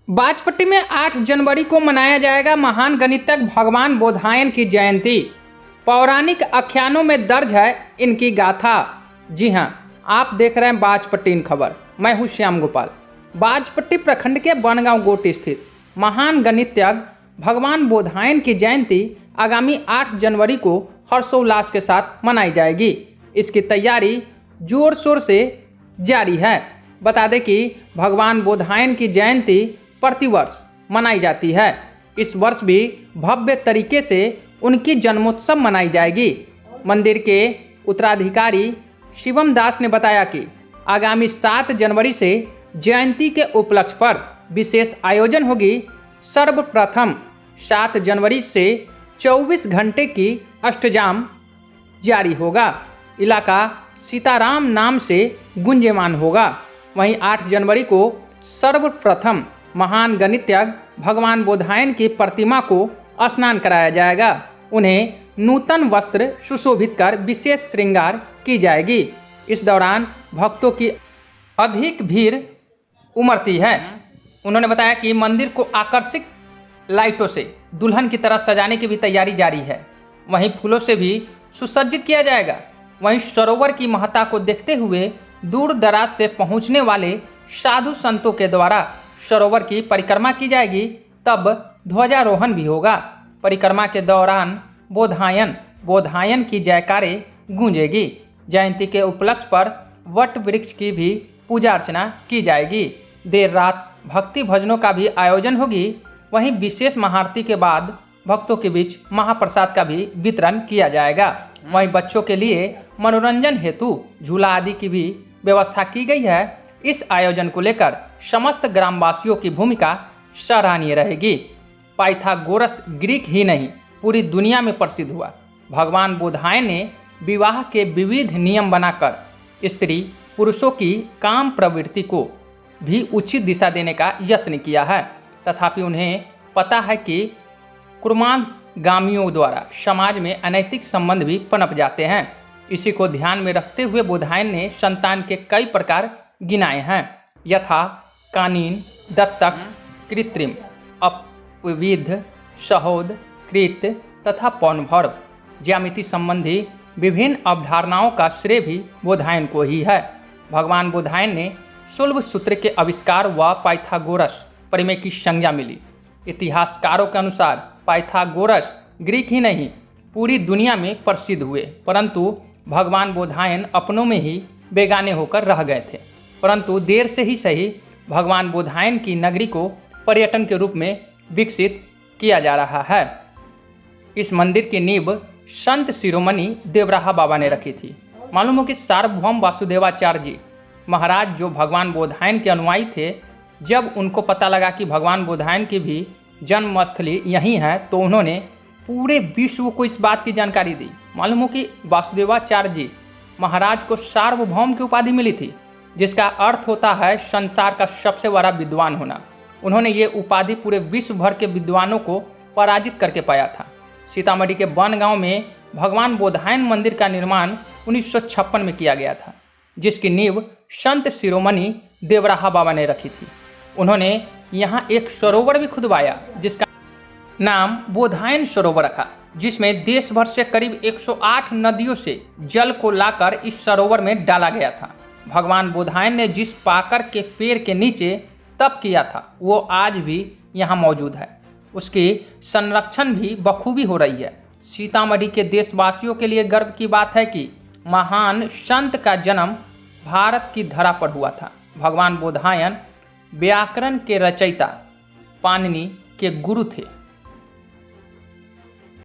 बाजपट्टी में 8 जनवरी को मनाया जाएगा महान गणितज्ञ भगवान बोधायन की जयंती। पौराणिक आख्यानों में दर्ज है इनकी गाथा। जी हाँ, आप देख रहे हैं बाजपट्टी इन खबर। मैं हूँ श्याम गोपाल। बाजपट्टी प्रखंड के बनगांव गोट स्थित महान गणितज्ञ भगवान बोधायन की जयंती आगामी 8 जनवरी को हर्षोल्लास के साथ मनाई जाएगी। इसकी तैयारी जोर शोर से जारी है। बता दें कि भगवान बोधायन की जयंती प्रतिवर्ष मनाई जाती है। इस वर्ष भी भव्य तरीके से उनकी जन्मोत्सव मनाई जाएगी। मंदिर के उत्तराधिकारी शिवम दास ने बताया कि आगामी 7 जनवरी से जयंती के उपलक्ष्य पर विशेष आयोजन होगी। सर्वप्रथम 7 जनवरी से 24 घंटे की अष्टजाम जारी होगा। इलाका सीताराम नाम से गुंजयमान होगा। वहीं 8 जनवरी को सर्वप्रथम महान गणितज्ञ भगवान बोधायन की प्रतिमा को स्नान कराया जाएगा। उन्हें नूतन वस्त्र सुशोभित कर विशेष श्रृंगार की जाएगी। इस दौरान भक्तों की अधिक भीड़ उमड़ती है। उन्होंने बताया कि मंदिर को आकर्षक लाइटों से दुल्हन की तरह सजाने की भी तैयारी जारी है। वहीं फूलों से भी सुसज्जित किया जाएगा। वहीं सरोवर की महत्ता को देखते हुए दूर दराज से पहुंचने वाले साधु संतों के द्वारा सरोवर की परिक्रमा की जाएगी। तब ध्वजारोहण भी होगा। परिक्रमा के दौरान बोधायन की जयकारें गूंजेगी। जयंती के उपलक्ष्य पर वट वृक्ष की भी पूजा अर्चना की जाएगी। देर रात भक्ति भजनों का भी आयोजन होगी। वहीं विशेष महाआरती के बाद भक्तों के बीच महाप्रसाद का भी वितरण किया जाएगा। वहीं बच्चों के लिए मनोरंजन हेतु झूला आदि की भी व्यवस्था की गई है। इस आयोजन को लेकर समस्त ग्रामवासियों की भूमिका सराहनीय रहेगी। पाइथागोरस ग्रीक ही नहीं पूरी दुनिया में प्रसिद्ध हुआ। भगवान बोधायन ने विवाह के विविध नियम बनाकर स्त्री पुरुषों की काम प्रवृत्ति को भी उचित दिशा देने का यत्न किया है। तथापि उन्हें पता है कि कुर्मागामियों द्वारा समाज में अनैतिक संबंध भी पनप जाते हैं। इसी को ध्यान में रखते हुए बोधायन ने संतान के कई प्रकार गिनाए हैं, यथा कानीन, दत्तक, कृत्रिम, अपविध, सहोद, कृत तथा पौनभर्व। ज्यामिति संबंधी विभिन्न अवधारणाओं का श्रेय भी बोधायन को ही है। भगवान बोधायन ने सुलभ सूत्र के आविष्कार व पाइथागोरस परिमेय की संज्ञा मिली। इतिहासकारों के अनुसार पाइथागोरस ग्रीक ही नहीं पूरी दुनिया में प्रसिद्ध हुए, परंतु भगवान बोधायन अपनों में ही बेगाने होकर रह गए थे। परंतु देर से ही सही भगवान बोधायन की नगरी को पर्यटन के रूप में विकसित किया जा रहा है। इस मंदिर की नींव संत शिरोमणि देवराहा बाबा ने रखी थी। मालूम हो कि सार्वभौम वासुदेवाचार्य जी महाराज जो भगवान बोधायन के अनुयायी थे, जब उनको पता लगा कि भगवान बोधायन की भी जन्मस्थली यहीं है, तो उन्होंने पूरे विश्व को इस बात की जानकारी दी। मालूम हो कि वासुदेवाचार्य जी महाराज को सार्वभौम की उपाधि मिली थी, जिसका अर्थ होता है संसार का सबसे बड़ा विद्वान होना। उन्होंने ये उपाधि पूरे विश्व भर के विद्वानों को पराजित करके पाया था। सीतामढ़ी के बनगांव में भगवान बोधायन मंदिर का निर्माण 1956 में किया गया था, जिसकी नींव संत शिरोमणि देवराहा बाबा ने रखी थी। उन्होंने यहाँ एक सरोवर भी खुदवाया, जिसका नाम बोधायन सरोवर रखा, जिसमें देश भर से करीब 108 नदियों से जल को लाकर इस सरोवर में डाला गया था। भगवान बोधायन ने जिस पाकर के पेड़ के नीचे तप किया था, वो आज भी यहाँ मौजूद है। उसकी संरक्षण भी बखूबी हो रही है। सीतामढ़ी के देशवासियों के लिए गर्व की बात है कि महान संत का जन्म भारत की धरा पर हुआ था। भगवान बोधायन व्याकरण के रचयिता पाणिनि के गुरु थे।